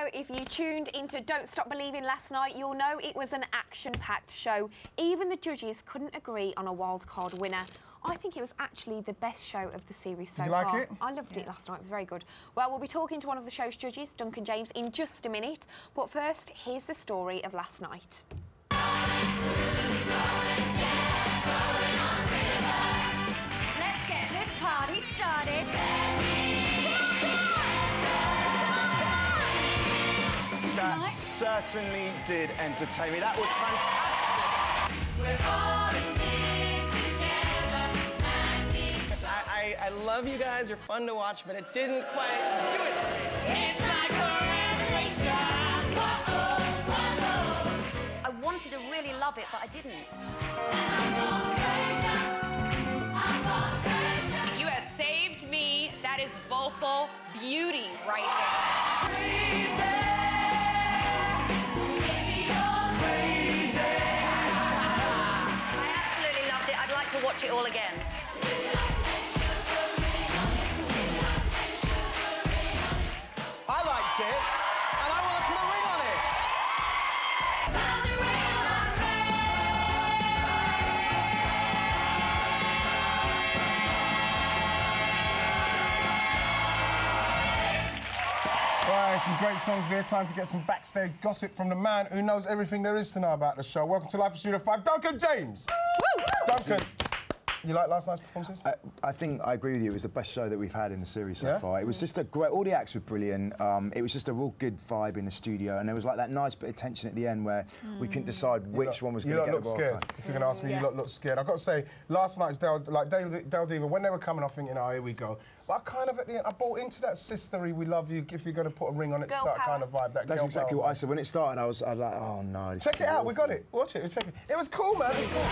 Now, if you tuned into Don't Stop Believing last night, you'll know it was an action-packed show. Even the judges couldn't agree on a wildcard winner. I think it was actually the best show of the series so far. Did you like it? I loved it last night. It was very good. Well, we'll be talking to one of the show's judges, Duncan James, in just a minute. But first, here's the story of last night. Let's get this party started. That certainly did entertain me. That was fantastic. We're all in this together, and I love you guys. You're fun to watch, but it didn't quite do it. it's like a revelation. Whoa, whoa. I wanted to really love it, but I didn't. You have saved me. That is vocal beauty right there. I absolutely loved it. I'd like to watch it all again. I liked it, and I want to put a ring on it. Right, some great songs there. Time to get some backstage gossip from the man who knows everything there is to know about the show. Welcome to Live in Studio 5, Duncan James. Woo! Duncan, you like last night's performances? I think I agree with you. It was the best show that we've had in the series so Yeah? far. It was just a great. All the acts were brilliant. It was just a real good vibe in the studio, and there was like that nice bit of tension at the end where we couldn't decide which one was going to get You lot the look wild scared. card. If you're going to ask me, you lot look scared. I've got to say, last night's Del Diva, when they were coming off thinking, oh, here we go. But I kind of, at the end, I bought into that sistery, we love you, if you're going to put a ring on it, Girl start power. kind of vibe. That That's girl exactly power what I vibe. said. When it started, I was like, oh no. Check it out, we got it. Watch it, we'll check it. It was cool, man, it was cool.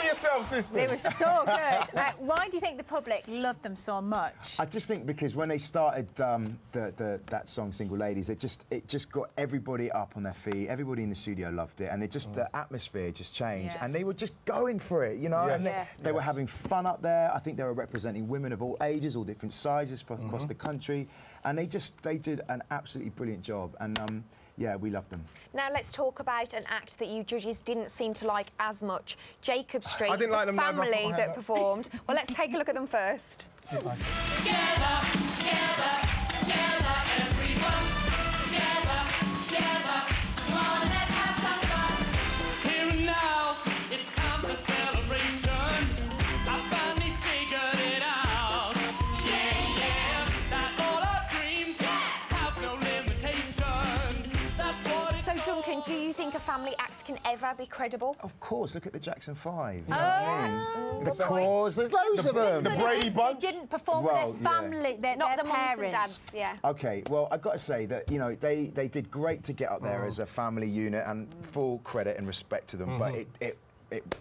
Yourself, sister. They were so good. Why do you think the public loved them so much? I just think because when they started that song, "Single Ladies," it just got everybody up on their feet. Everybody in the studio loved it, and the atmosphere just changed, and they were just going for it, you know. Yes. And they were having fun up there. I think they were representing women of all ages, all different sizes across the country, and they did an absolutely brilliant job. And yeah, we loved them. Now let's talk about an act that you judges didn't seem to like as much. Jacob Street, I didn't like them, the neither. family Put my hand that up. performed. Well, let's take a look at them first. Together, together, together, everyone. Together, together. Come on, let's have some fun. Here and now, it's time for celebration. I finally figured it out. Yeah, yeah. That all our dreams have no limitations. That's what it's So, Duncan, do you think a family act can ever be credible? Of course, look at the Jackson 5. You know what I mean? Good Because there's loads of them. The Brady Bunch? They didn't perform Well, with their family, their Not the mums parents. and dads, yeah. Okay, well, I've got to say that, you know, they did great to get up there as a family unit, and full credit and respect to them, but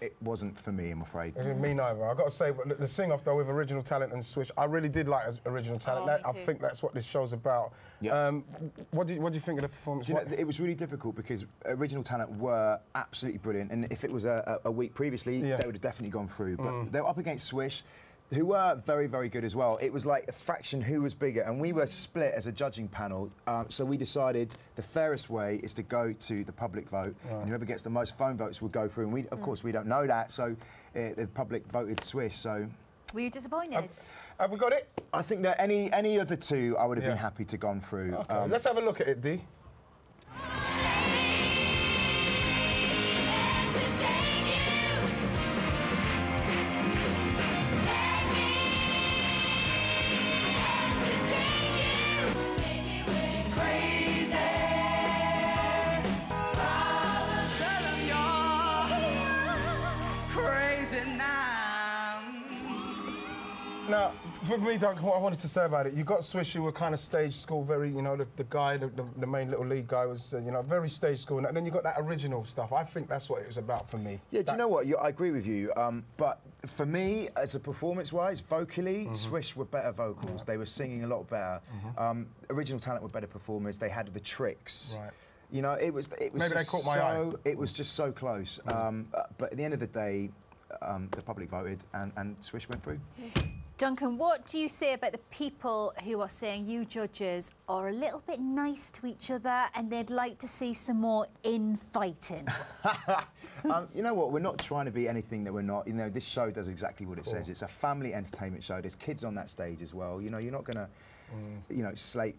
it wasn't for me, I'm afraid. Me neither. I've got to say, but the sing-off, though, with original talent and Swish, I really did like original talent. I think that's what this show's about. Yeah. What do you think of the performance? You know, it was really difficult because original talent were absolutely brilliant, and if it was a week previously, they would have definitely gone through. But they were up against Swish, who were very, very good as well. It was like a fraction who was bigger, and we were split as a judging panel, so we decided the fairest way is to go to the public vote, and whoever gets the most phone votes will go through, and of course, we don't know that, so the public voted Swish, so... Were you disappointed? Have we got it? I think that any of the two, I would have been happy to gone through. Okay, let's have a look at it, Dee. Now, for me, Duncan, what I wanted to say about it, you got Swish, who were kind of stage school, very, you know, the guy, the main little lead guy was, you know, very stage school, and then you got that original stuff. I think that's what it was about for me. Yeah, do you know what? I agree with you. But for me, as a performance-wise, vocally, Swish were better vocals. They were singing a lot better. Original Talent were better performers. They had the tricks. Right. You know, it was Maybe they caught my eye. It was just so close. But at the end of the day, the public voted, and Swish went through. Duncan, what do you say about the people who are saying you judges are a little bit nice to each other and they'd like to see some more infighting? You know what? We're not trying to be anything that we're not. You know, this show does exactly what it says. It's a family entertainment show. There's kids on that stage as well. You know, you're not going to, you know, slate,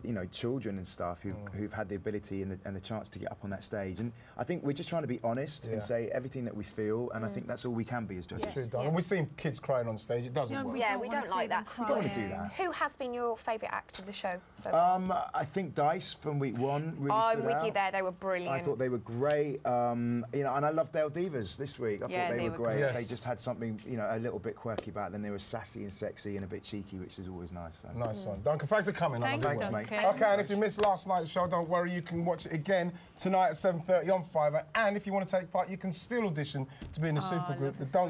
you know, children and stuff who've had the ability and the chance to get up on that stage. And I think we're just trying to be honest and say everything that we feel. And I think that's all we can be as judges. True, Duncan. We've seen kids crying on stage. It doesn't work. Yeah, we don't like that. You don't want to do that. Who has been your favourite act of the show so I think Dice from week 1 really I'm stood with out. you there. They were brilliant. I thought they were great. You know, and I loved Dale Divas this week. I thought they were great. Yes. They just had something, you know, a little bit quirky about them. They were sassy and sexy and a bit cheeky, which is always nice. So. Nice one. Duncan, thanks for coming. Thanks, mate. Okay, and if you missed last night's show, don't worry, you can watch it again tonight at 7:30 on Fiverr. And if you want to take part, you can still audition to be in the supergroup. But don't